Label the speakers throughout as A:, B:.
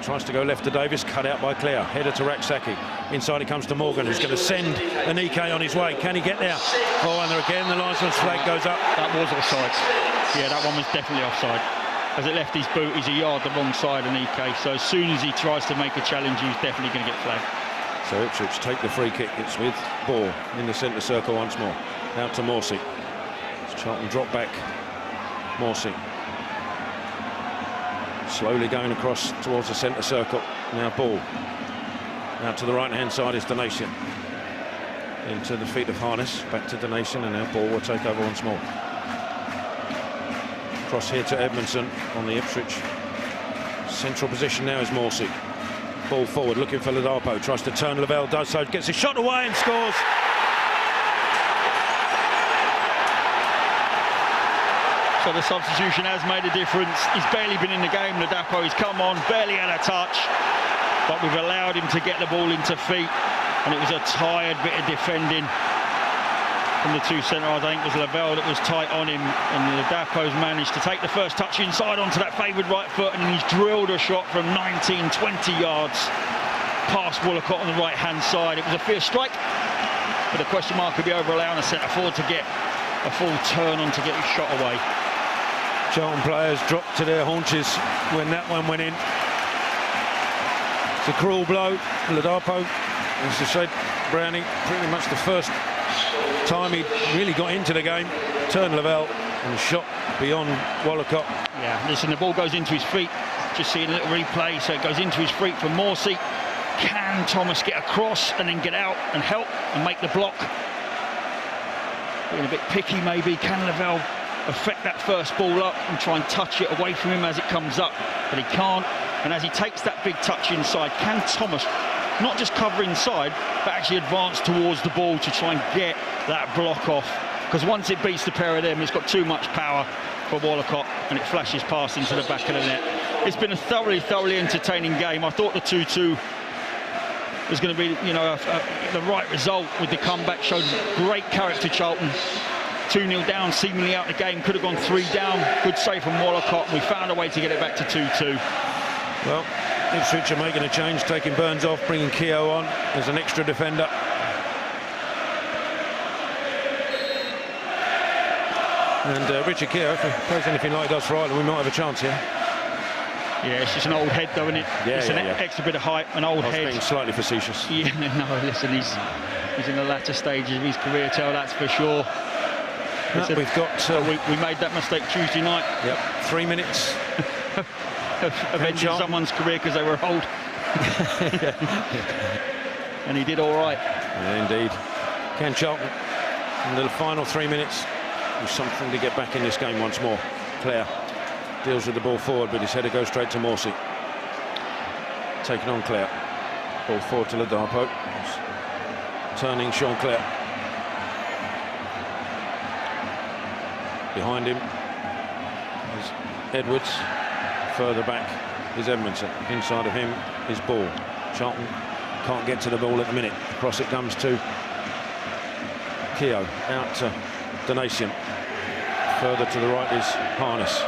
A: Tries to go left to Davis, cut out by Clare. Header to Raksaki. Inside it comes to Morgan, who's going to send Anike on his way. Can he get there? Oh, and again the linesman's flag goes up.
B: That was offside. Yeah, that one was definitely offside. As it left his boot, he's a yard the wrong side, Anike. So as soon as he tries to make a challenge, he's definitely going to get flagged.
A: So Ipswich take the free kick. It's with Ball in the centre circle once more. Out to Morsey. Charlton drop back. Morsey. Slowly going across towards the centre circle. Now Ball. Out to the right-hand side is Donation. Into the feet of Harness. Back to Donation, and now Ball will take over once more. Cross here to Edmondson on the Ipswich. Central position now is Morsey. Ball forward, looking for Ladapo. Tries to turn Lavelle, does so. Gets a shot away and scores.
B: So the substitution has made a difference. He's barely been in the game, Ladapo. He's come on, barely had a touch, but we've allowed him to get the ball into feet, and it was a tired bit of defending from the two centre-halves. I think it was Lavelle that was tight on him, and Ladapo's managed to take the first touch inside onto that favoured right foot, and he's drilled a shot from 19, 20 yards past Woolacott on the right-hand side. It was a fierce strike, but the question mark could be over allowing a centre-forward to get a full turn on to get his shot away.
A: Charlton players dropped to their haunches when that one went in. It's a cruel blow. Ladapo, as I said, Browning, pretty much the first time he really got into the game, turned Lavelle and shot beyond Woolacott.
B: Yeah, listen, the ball goes into his feet. Just seeing a little replay, so it goes into his feet from Morsey. Can Thomas get across and then get out and help and make the block? Being a bit picky maybe. Can Lavelle affect that first ball up and try and touch it away from him as it comes up? But he can't. And as he takes that big touch inside, can Thomas not just cover inside, but actually advance towards the ball to try and get that block off? Because once it beats the pair of them, it's got too much power for Woolacott, and it flashes past into the back of the net. It's been a thoroughly entertaining game. I thought the 2-2 was going to be, you know, the right result with the comeback. Showed great character, Charlton. 2-0 down, seemingly out the game. Could have gone 3 down. Good save from Woolacott. We found a way to get it back to 2-2.
A: Well, Ipswich are making a change, taking Burns off, bringing Keogh on as an extra defender. And Richard Keogh, if he plays anything like he does for Ireland, we might have a chance here.
B: Yeah, it's just an old head, though, isn't it?
A: Yeah,
B: it's an extra bit of height, an old head.
A: Being slightly facetious.
B: Yeah, no, listen, he's in the latter stages of his career, Tell, that's for sure.
A: No, we've got...
B: we made that mistake Tuesday night.
A: Yep, 3 minutes.
B: of ending someone's career because they were old. And he did all right.
A: Yeah, indeed. Can Charlton, in the final 3 minutes, do something to get back in this game once more. Clare deals with the ball forward, but his header goes straight to Morsey. Taking on Clare. Ball forward to Ladapo. Turning Sean Clare. Behind him is Edwards. Further back is Edmondson. Inside of him is Ball. Charlton can't get to the ball at the minute. Across it comes to Keogh. Out to Donation. Further to the right is Harness.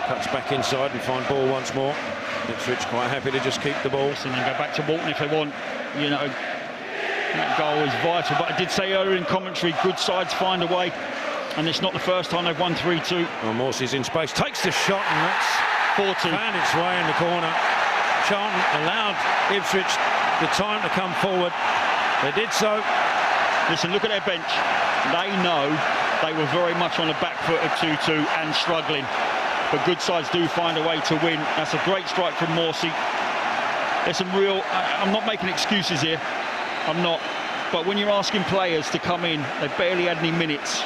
A: Cuts back inside and find Ball once more. Ipswich quite happy to just keep the ball.
B: And then go back to Walton if they want. You know, that goal is vital. But I did say earlier in commentary, good sides find a way. And it's not the first time they've won 3-2.
A: Well, Morsey's in space, takes the shot, and that's
B: 4-2.
A: found its way in the corner. Charlton allowed Ipswich the time to come forward. They did so.
B: Listen, look at their bench. They know they were very much on the back foot at 2-2 and struggling. But good sides do find a way to win. That's a great strike from Morsey. There's some real... I'm not making excuses here. I'm not. But when you're asking players to come in, they barely had any minutes.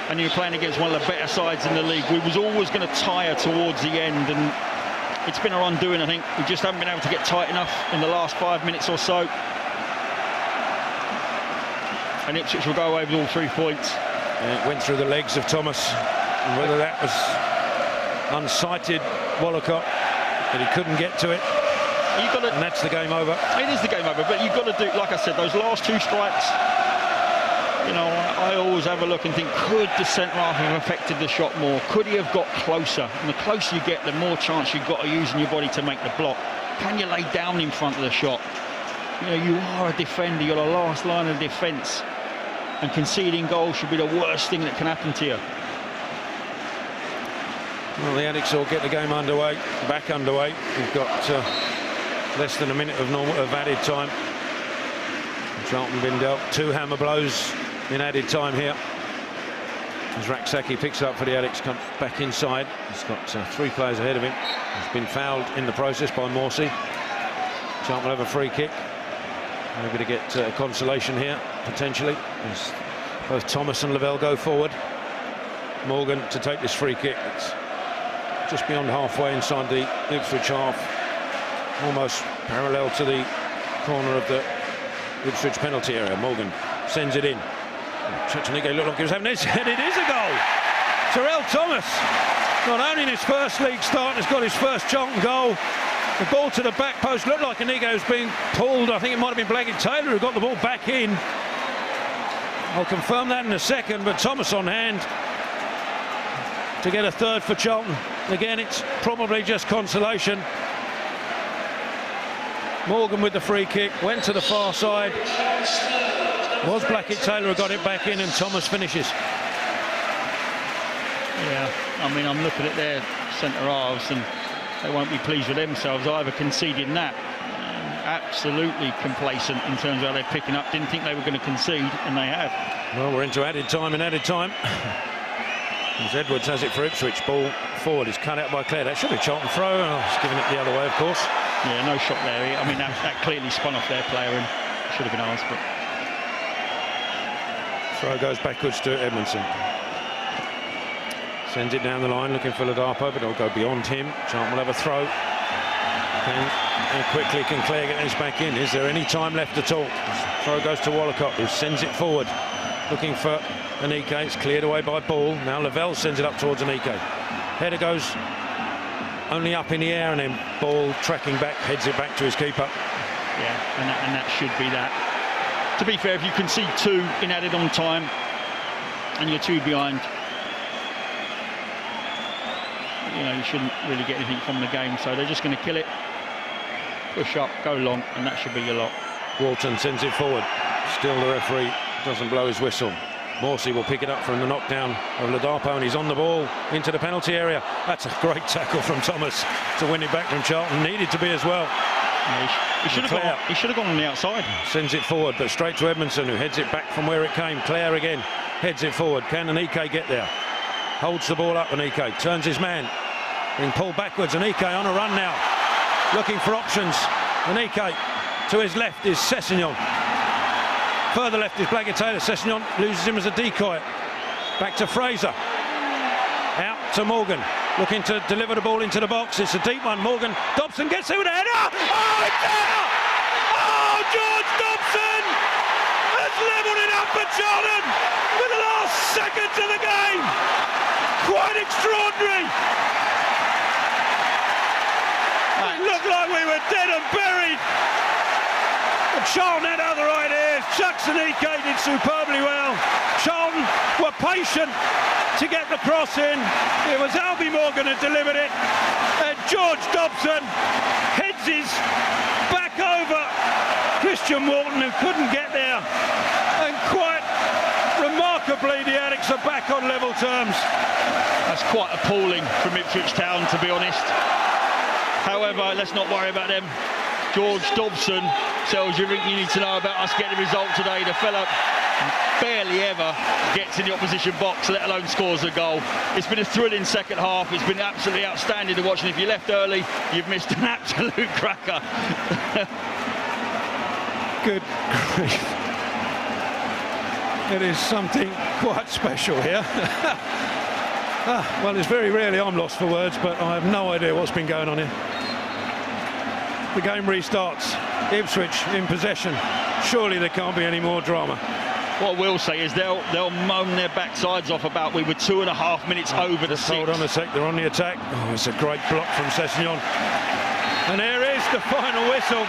B: And you're playing against one of the better sides in the league. We was always going to tire towards the end, and it's been our undoing, I think. We just haven't been able to get tight enough in the last 5 minutes or so. And Ipswich will go away with all 3 points.
A: And it went through the legs of Thomas, and whether that was unsighted Woolacott, that he couldn't get to it. And that's the game over.
B: It is the game over, but you've got to do, like I said, those last 2 strikes. You know, I always have a look and think, could the centre-half have affected the shot more? Could he have got closer? And the closer you get, the more chance you've got of using your body to make the block. Can you lay down in front of the shot? You know, you are a defender, you're the last line of defence, and conceding goals should be the worst thing that can happen to you.
A: Well, the Addicts will get the game underway, back underway. We've got less than a minute of added time. Charlton been dealt 2 hammer blows in added time here. As Raksaki picks up for the Addicts, comes back inside. He's got 3 players ahead of him. He's been fouled in the process by Morsey. Charlton will have a free kick. Maybe to get consolation here, potentially, as both Thomas and Lavelle go forward. Morgan to take this free kick. It's just beyond halfway inside the Ipswich half, almost parallel to the corner of the Ipswich penalty area. Morgan sends it in. Chechenike looked like he was having this, and it is a goal. Terrell Thomas, not only in his first league start, has got his first Charlton goal. The ball to the back post looked like Anike was being pulled. I think it might have been Blackett-Taylor who got the ball back in. I'll confirm that in a second, but Thomas on hand to get a third for Charlton. Again, it's probably just consolation. Morgan with the free kick, went to the far side. Was Blackett-Taylor who got it back in, and Thomas finishes.
B: Yeah, I mean, I'm looking at their centre halves and they won't be pleased with themselves either, conceding that. Absolutely complacent in terms of how they're picking up. Didn't think they were going to concede, and they have.
A: Well, we're into added time and added time. As Edwards has it for Ipswich. Ball forward is cut out by Clare. That should be a Charlton throw. Oh, he's giving it the other way, of course.
B: Yeah, no shot there. I mean, that clearly spun off their player and should have been asked, but
A: throw goes backwards to Edmondson. Sends it down the line, looking for Ladapo, but it'll go beyond him. Charlton will have a throw. And quickly can Clare get this back in? Is there any time left at all? Throw goes to Wallacott, who sends it forward, looking for Anike. It's cleared away by Ball. Now Lavelle sends it up towards Anike. Header goes only up in the air, and then Ball tracking back, heads it back to his keeper.
B: Yeah, and that should be that. To be fair, if you concede 2 in added on time and you're 2 behind, you know, you shouldn't really get anything from the game. So they're just going to kill it, push up, go long, and that should be your lot.
A: Walton sends it forward. Still the referee doesn't blow his whistle. Morsey will pick it up from the knockdown of Ladapo, and he's on the ball into the penalty area. That's a great tackle from Thomas to win it back from Charlton. Needed to be as well.
B: Yeah, he should have gone on the outside.
A: Sends it forward, but straight to Edmondson, who heads it back from where it came. Clare again heads it forward. Can Anike get there? Holds the ball up. Anike turns his man, being pulled backwards. Anike on a run now, looking for options. Anike to his left is Sessegnon. Further left is Blackett-Taylor. Sessegnon loses him as a decoy. Back to Fraser. Out to Morgan, looking to deliver the ball into the box. It's a deep one. Morgan. Dobson gets it with a header. Oh, it's there! Oh, George Dobson has levelled it up for Charlton with the last seconds of the game. Quite extraordinary. It looked like we were dead and buried. But Charlton had other ideas. Chucks and Anike did superbly well. Charlton were patient to get the cross in. It was Albie Morgan who delivered it, and George Dobson heads his back over Christian Walton, who couldn't get there, and quite remarkably the Addicts are back on level terms.
B: That's quite appalling from Ipswich Town, to be honest. However, let's not worry about them. George Dobson tells you everything you need to know about us getting a result today. The fella barely ever gets in the opposition box, let alone scores a goal. It's been a thrilling second half. It's been absolutely outstanding to watch, and if you left early, you've missed an absolute cracker.
A: Good grief. It is something quite special here. Well, it's very rarely I'm lost for words, but I have no idea what's been going on here. The game restarts. Ipswich in possession. Surely there can't be any more drama.
B: What we'll say is they'll moan their backsides off about we were 2.5 minutes over the 6.
A: Hold on a sec, they're on the attack. Oh, it's a great block from Sessegnon. And there is the final whistle.